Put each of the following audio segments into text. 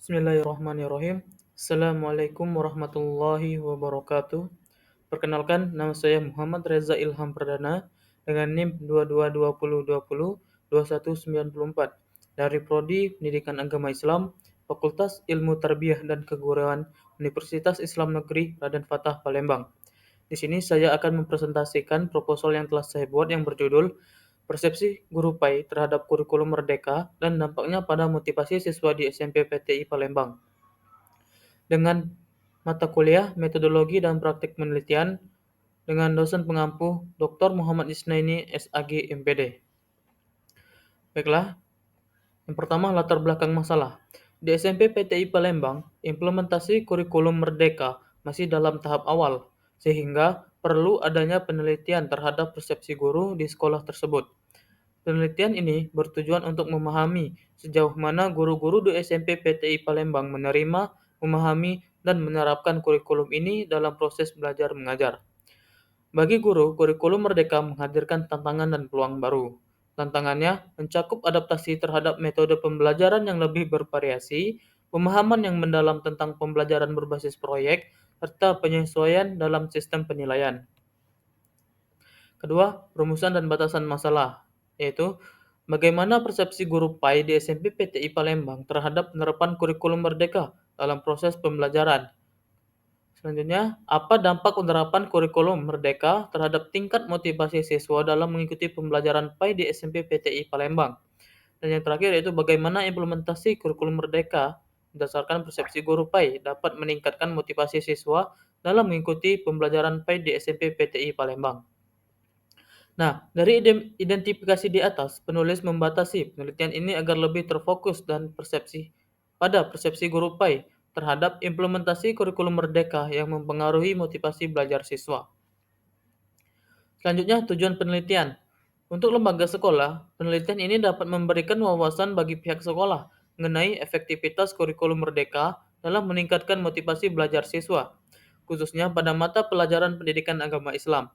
Bismillahirrahmanirrahim. Assalamualaikum warahmatullahi wabarakatuh. Perkenalkan, nama saya Muhammad Reza Ilham Perdana dengan NIM 2220202194 dari Prodi Pendidikan Agama Islam, Fakultas Ilmu Tarbiyah dan Keguruan Universitas Islam Negeri Raden Fatah Palembang. Di sini saya akan mempresentasikan proposal yang telah saya buat yang berjudul Persepsi Guru PAI terhadap Kurikulum Merdeka dan Dampaknya pada Motivasi Siswa di SMP PTI Palembang. Dengan mata kuliah Metodologi dan Praktik Penelitian dengan dosen pengampu Dr. Muhammad Isnaini SAG MPD. Baiklah, yang pertama latar belakang masalah. Di SMP PTI Palembang, implementasi kurikulum merdeka masih dalam tahap awal, sehingga perlu adanya penelitian terhadap persepsi guru di sekolah tersebut. Penelitian ini bertujuan untuk memahami sejauh mana guru-guru di SMP PTI Palembang menerima, memahami, dan menerapkan kurikulum ini dalam proses belajar mengajar. Bagi guru, kurikulum merdeka menghadirkan tantangan dan peluang baru. Tantangannya mencakup adaptasi terhadap metode pembelajaran yang lebih bervariasi, pemahaman yang mendalam tentang pembelajaran berbasis proyek, serta penyesuaian dalam sistem penilaian. Kedua, rumusan dan batasan masalah, yaitu bagaimana persepsi guru PAI di SMP PTI Palembang terhadap penerapan kurikulum merdeka dalam proses pembelajaran. Selanjutnya, apa dampak penerapan kurikulum merdeka terhadap tingkat motivasi siswa dalam mengikuti pembelajaran PAI di SMP PTI Palembang? Dan yang terakhir yaitu bagaimana implementasi kurikulum merdeka berdasarkan persepsi guru PAI dapat meningkatkan motivasi siswa dalam mengikuti pembelajaran PAI di SMP PTI Palembang. Nah, dari identifikasi di atas, penulis membatasi penelitian ini agar lebih terfokus dan pada persepsi guru PAI terhadap implementasi kurikulum merdeka yang mempengaruhi motivasi belajar siswa. Selanjutnya, tujuan penelitian. Untuk lembaga sekolah, penelitian ini dapat memberikan wawasan bagi pihak sekolah mengenai efektivitas kurikulum merdeka dalam meningkatkan motivasi belajar siswa, khususnya pada mata pelajaran pendidikan agama Islam.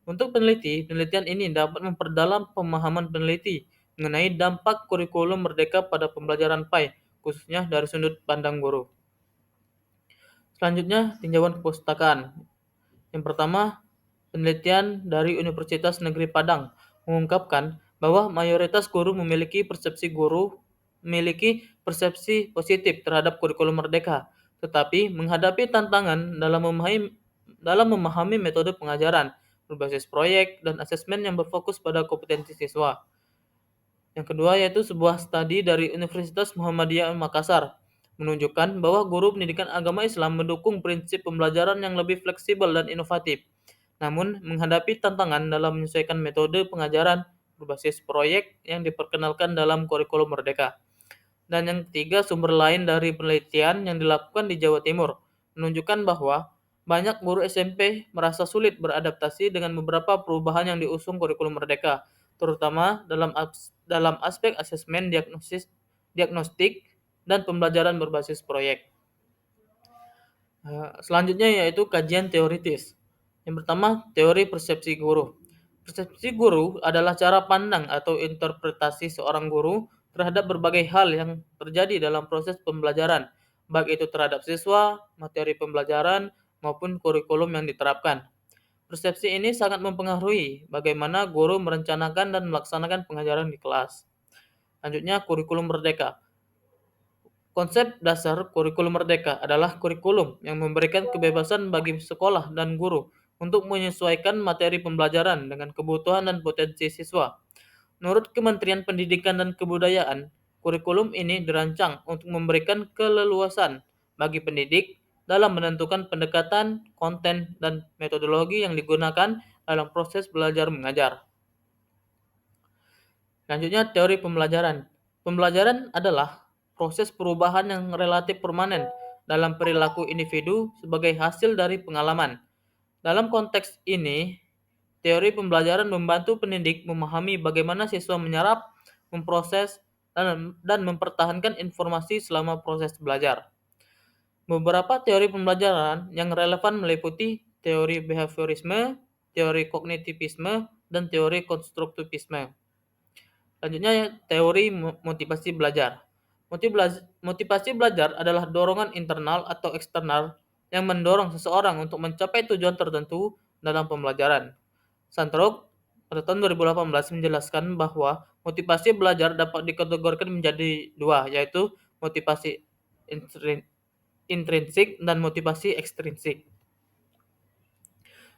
Untuk peneliti, penelitian ini dapat memperdalam pemahaman peneliti mengenai dampak kurikulum merdeka pada pembelajaran PAI, khususnya dari sudut pandang guru. Selanjutnya, tinjauan kepustakaan. Yang pertama, penelitian dari Universitas Negeri Padang mengungkapkan bahwa mayoritas guru memiliki persepsi positif terhadap kurikulum merdeka, tetapi menghadapi tantangan dalam memahami metode pengajaran berbasis proyek dan asesmen yang berfokus pada kompetensi siswa. Yang kedua yaitu sebuah studi dari Universitas Muhammadiyah Makassar menunjukkan bahwa guru pendidikan agama Islam mendukung prinsip pembelajaran yang lebih fleksibel dan inovatif, namun menghadapi tantangan dalam menyesuaikan metode pengajaran berbasis proyek yang diperkenalkan dalam kurikulum merdeka. Dan yang ketiga, sumber lain dari penelitian yang dilakukan di Jawa Timur menunjukkan bahwa banyak guru SMP merasa sulit beradaptasi dengan beberapa perubahan yang diusung kurikulum merdeka, terutama dalam aspek asesmen diagnostik dan pembelajaran berbasis proyek. Selanjutnya yaitu kajian teoritis. Yang pertama, teori persepsi guru. Persepsi guru adalah cara pandang atau interpretasi seorang guru terhadap berbagai hal yang terjadi dalam proses pembelajaran, baik itu terhadap siswa, materi pembelajaran, maupun kurikulum yang diterapkan. Persepsi ini sangat mempengaruhi bagaimana guru merencanakan dan melaksanakan pengajaran di kelas. Selanjutnya, kurikulum merdeka. Konsep dasar kurikulum merdeka adalah kurikulum yang memberikan kebebasan bagi sekolah dan guru untuk menyesuaikan materi pembelajaran dengan kebutuhan dan potensi siswa. Menurut Kementerian Pendidikan dan Kebudayaan, kurikulum ini dirancang untuk memberikan keleluasan bagi pendidik dalam menentukan pendekatan, konten, dan metodologi yang digunakan dalam proses belajar mengajar. Selanjutnya, teori pembelajaran. Pembelajaran adalah proses perubahan yang relatif permanen dalam perilaku individu sebagai hasil dari pengalaman. Dalam konteks ini, teori pembelajaran membantu pendidik memahami bagaimana siswa menyerap, memproses, dan mempertahankan informasi selama proses belajar. Beberapa teori pembelajaran yang relevan meliputi teori behaviorisme, teori kognitivisme, dan teori konstruktivisme. Selanjutnya, teori motivasi belajar. Motivasi belajar adalah dorongan internal atau eksternal yang mendorong seseorang untuk mencapai tujuan tertentu dalam pembelajaran. Sandrock pada tahun 2018 menjelaskan bahwa motivasi belajar dapat dikategorikan menjadi dua, yaitu motivasi intrinsik dan motivasi ekstrinsik.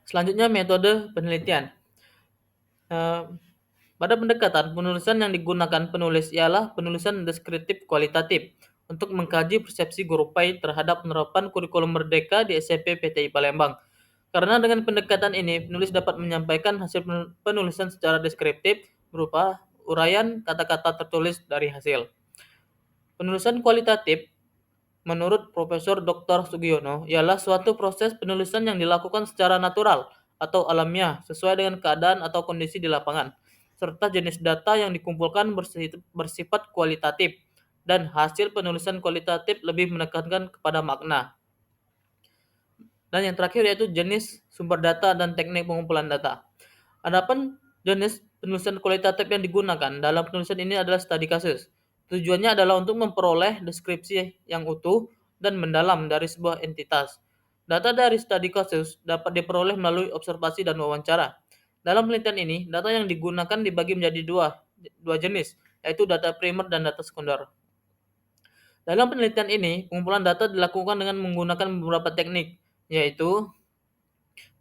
Selanjutnya metode penelitian. Eh, Pada pendekatan penulisan yang digunakan penulis ialah penulisan deskriptif kualitatif untuk mengkaji persepsi guru PAI terhadap penerapan kurikulum merdeka di SMP PTI Palembang. Karena dengan pendekatan ini, penulis dapat menyampaikan hasil penulisan secara deskriptif berupa uraian kata-kata tertulis dari hasil. Penulisan kualitatif menurut Profesor Dr. Sugiono ialah suatu proses penulisan yang dilakukan secara natural atau alamiah sesuai dengan keadaan atau kondisi di lapangan, serta jenis data yang dikumpulkan bersifat kualitatif, dan hasil penulisan kualitatif lebih menekankan kepada makna. Dan yang terakhir yaitu jenis sumber data dan teknik pengumpulan data. Adapun jenis penulisan kualitatif yang digunakan dalam penulisan ini adalah studi kasus. Tujuannya adalah untuk memperoleh deskripsi yang utuh dan mendalam dari sebuah entitas. Data dari studi kasus dapat diperoleh melalui observasi dan wawancara. Dalam penelitian ini, data yang digunakan dibagi menjadi dua jenis, yaitu data primer dan data sekunder. Dalam penelitian ini, pengumpulan data dilakukan dengan menggunakan beberapa teknik, yaitu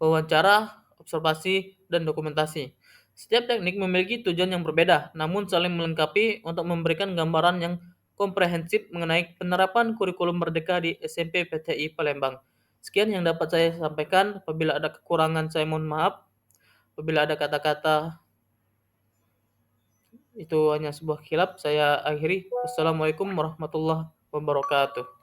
wawancara, observasi, dan dokumentasi. Setiap teknik memiliki tujuan yang berbeda, namun saling melengkapi untuk memberikan gambaran yang komprehensif mengenai penerapan kurikulum merdeka di SMP PTI Palembang. Sekian yang dapat saya sampaikan. Apabila ada kekurangan, saya mohon maaf. Apabila ada kata-kata itu hanya sebuah khilaf, saya akhiri. Wassalamualaikum warahmatullahi wabarakatuh.